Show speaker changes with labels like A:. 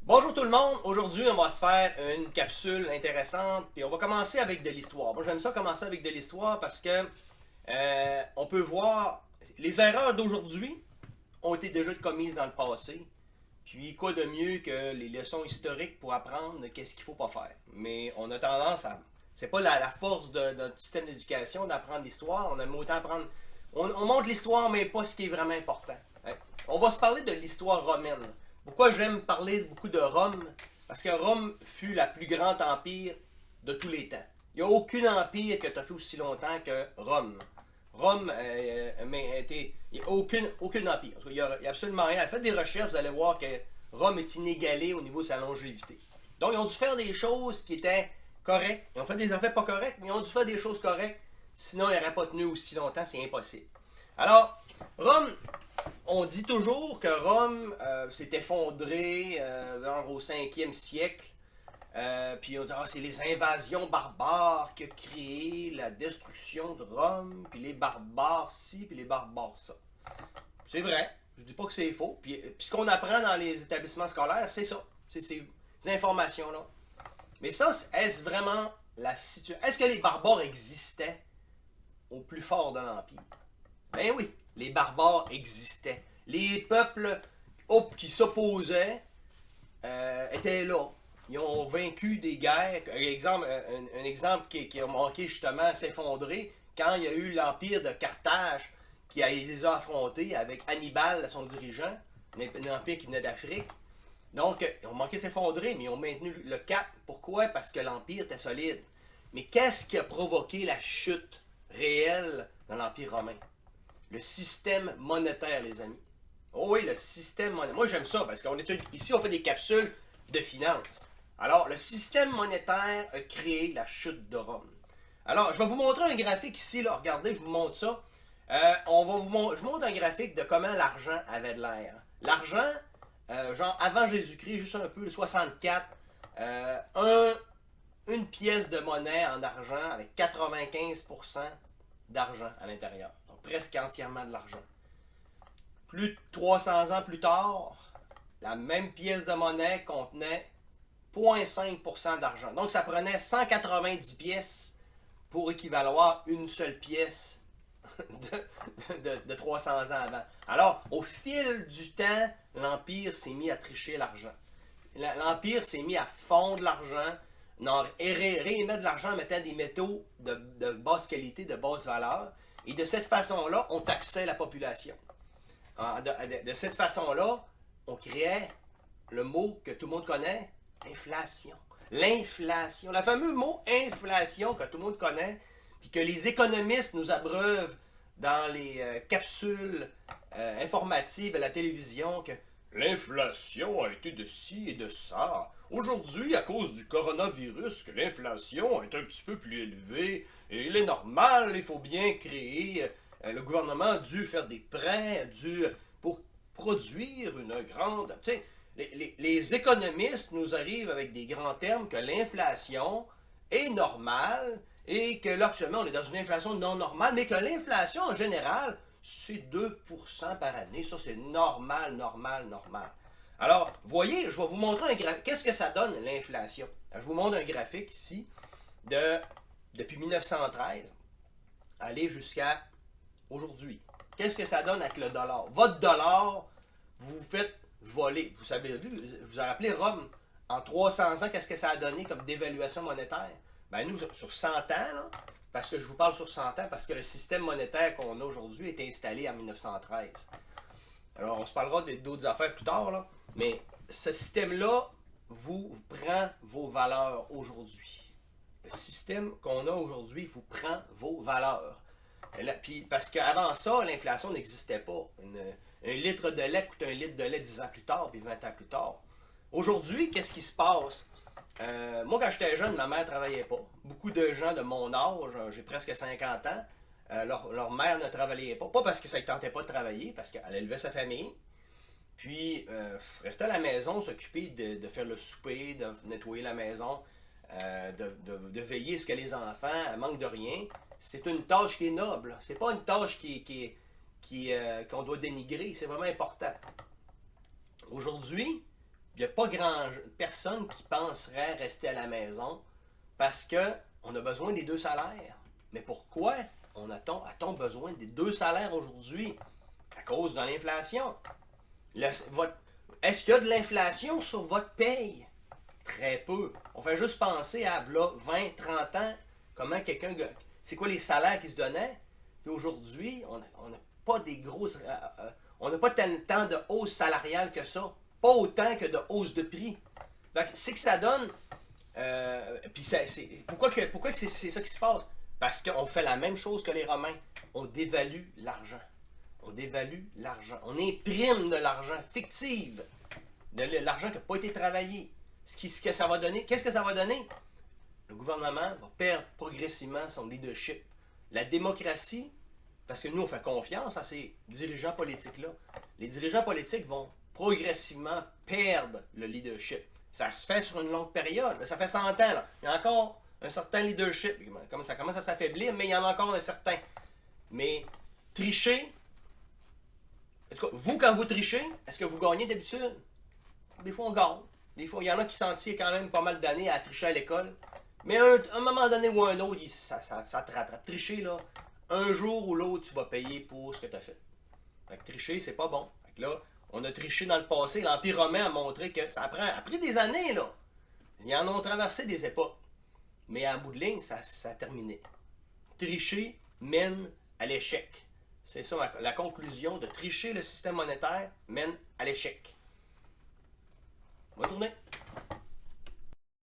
A: Bonjour tout le monde, aujourd'hui on va se faire une capsule intéressante, puis on va commencer avec de l'histoire. Moi j'aime ça commencer avec de l'histoire parce que on peut voir les erreurs d'aujourd'hui ont été déjà commises dans le passé, puis quoi de mieux que les leçons historiques pour apprendre qu'est-ce qu'il faut pas faire. Mais on a tendance à... C'est pas la force de notre système d'éducation d'apprendre l'histoire, on aime autant apprendre... On montre l'histoire mais pas ce qui est vraiment important. Hein. On va se parler de l'histoire romaine. Pourquoi j'aime parler beaucoup de Rome? Parce que Rome fut la plus grande empire de tous les temps. Il n'y a aucun empire qui a fait aussi longtemps que Rome. Rome, il n'y a aucun empire. Il n'y a absolument rien. Faites des recherches, vous allez voir que Rome est inégalé au niveau de sa longévité. Donc, ils ont dû faire des choses qui étaient correctes. Ils ont fait des affaires pas correctes, mais ils ont dû faire des choses correctes. Sinon, ils n'auraient pas tenu aussi longtemps, c'est impossible. Alors, Rome, on dit toujours que Rome s'est effondrée au 5e siècle. Puis on dit c'est les invasions barbares qui ont créé la destruction de Rome, puis les barbares ci, puis les barbares ça. C'est vrai, je dis pas que c'est faux. Puis ce qu'on apprend dans les établissements scolaires, c'est ça. C'est ces informations-là. Mais ça, est-ce vraiment la situation? Est-ce que les barbares existaient au plus fort de l'Empire? Ben oui, les barbares existaient. Les peuples qui s'opposaient étaient là. Ils ont vaincu des guerres. Un exemple qui a manqué justement à s'effondrer, quand il y a eu l'Empire de Carthage qui les a affrontés avec Hannibal, son dirigeant, un empire qui venait d'Afrique. Donc, ils ont manqué s'effondrer, mais ils ont maintenu le cap. Pourquoi? Parce que l'Empire était solide. Mais qu'est-ce qui a provoqué la chute réelle dans l'Empire romain? Le système monétaire, les amis. Oh oui, le système monétaire. Moi, j'aime ça parce ici, on fait des capsules de finances. Alors, le système monétaire a créé la chute de Rome. Alors, je vais vous montrer un graphique ici. Là. Regardez, je vous montre ça. Je vous montre un graphique de comment l'argent avait de l'air. L'argent, genre avant Jésus-Christ, juste un peu, le 64, une pièce de monnaie en argent avec 95% d'argent à l'intérieur. Donc, presque entièrement de l'argent. Plus de 300 ans plus tard, la même pièce de monnaie contenait 0,5% d'argent. Donc, ça prenait 190 pièces pour équivaloir une seule pièce de 300 ans avant. Alors, au fil du temps, l'Empire s'est mis à tricher l'argent. L'Empire s'est mis à fondre l'argent, réémettre de l'argent en mettant des métaux de basse qualité, de basse valeur. Et de cette façon-là, on taxait la population. De cette façon-là, on créait le mot que tout le monde connaît, inflation. L'inflation. Le fameux mot inflation que tout le monde connaît, puis que les économistes nous abreuvent dans les capsules informatives à la télévision, que l'inflation a été de ci et de ça. Aujourd'hui, à cause du coronavirus, que l'inflation est un petit peu plus élevée, et il est normal, il faut bien créer... le gouvernement a dû faire des prêts, pour produire une grande... Tu sais, les économistes nous arrivent avec des grands termes que l'inflation est normale et que là, actuellement, on est dans une inflation non normale, mais que l'inflation, en général, c'est 2% par année. Ça, c'est normal, normal, normal. Alors, voyez, je vais vous montrer un graphique. Qu'est-ce que ça donne, l'inflation? Je vous montre un graphique ici depuis 1913 aller jusqu'à aujourd'hui. Qu'est-ce que ça donne avec le dollar? Votre dollar, vous vous faites voler. Vous savez, vous avez rappelé Rome, en 300 ans, qu'est-ce que ça a donné comme dévaluation monétaire? Ben nous, sur 100 ans, là, parce que je vous parle sur 100 ans, parce que le système monétaire qu'on a aujourd'hui est installé en 1913. Alors, on se parlera d'autres affaires plus tard, là, mais ce système-là vous prend vos valeurs aujourd'hui. Le système qu'on a aujourd'hui vous prend vos valeurs. Puis, parce qu'avant ça, l'inflation n'existait pas. Un litre de lait coûte un litre de lait 10 ans plus tard, puis 20 ans plus tard. Aujourd'hui, qu'est-ce qui se passe? Moi, quand j'étais jeune, ma mère ne travaillait pas. Beaucoup de gens de mon âge, j'ai presque 50 ans, leur mère ne travaillait pas. Pas parce que ça ne tentait pas de travailler, parce qu'elle élevait sa famille. Puis, rester à la maison, s'occuper de faire le souper, de nettoyer la maison, de veiller à ce que les enfants manquent de rien. C'est une tâche qui est noble. C'est pas une tâche qu'on doit dénigrer. C'est vraiment important. Aujourd'hui, il n'y a pas personne qui penserait rester à la maison parce qu'on a besoin des deux salaires. Mais pourquoi a-t-on besoin des deux salaires aujourd'hui? À cause de l'inflation. Est-ce qu'il y a de l'inflation sur votre paye? Très peu. On fait juste penser à là, 20, 30 ans, comment quelqu'un... C'est quoi les salaires qui se donnaient? Et aujourd'hui, on n'a pas des grosses... on n'a pas tant de hausse salariale que ça. Pas autant que de hausse de prix. Donc, c'est que ça donne... puis pourquoi c'est ça qui se passe? Parce qu'on fait la même chose que les Romains. On dévalue l'argent. On dévalue l'argent. On imprime de l'argent fictive. De l'argent qui n'a pas été travaillé. Ce que ça va donner, qu'est-ce que ça va donner? Le gouvernement va perdre progressivement son leadership. La démocratie, parce que nous, on fait confiance à ces dirigeants politiques-là. Les dirigeants politiques vont progressivement perdre le leadership. Ça se fait sur une longue période. Ça fait 100 ans. Là. Il y a encore un certain leadership. Ça commence à s'affaiblir, mais il y en a encore un certain. Mais tricher, en tout cas, vous, quand vous trichez, est-ce que vous gagnez d'habitude? Des fois, on gagne. Des fois, il y en a qui s'en tirent quand même pas mal d'années à tricher à l'école. Mais à un moment donné ou un autre, ça te rattrape. Tricher, là, un jour ou l'autre, tu vas payer pour ce que tu as fait. Fait que tricher, c'est pas bon. Fait que là, on a triché dans le passé. L'Empire romain a montré que ça a pris des années, là. Ils en ont traversé des époques. Mais en bout de ligne, ça a terminé. Tricher mène à l'échec. C'est ça la conclusion de tricher le système monétaire mène à l'échec. Bonne journée.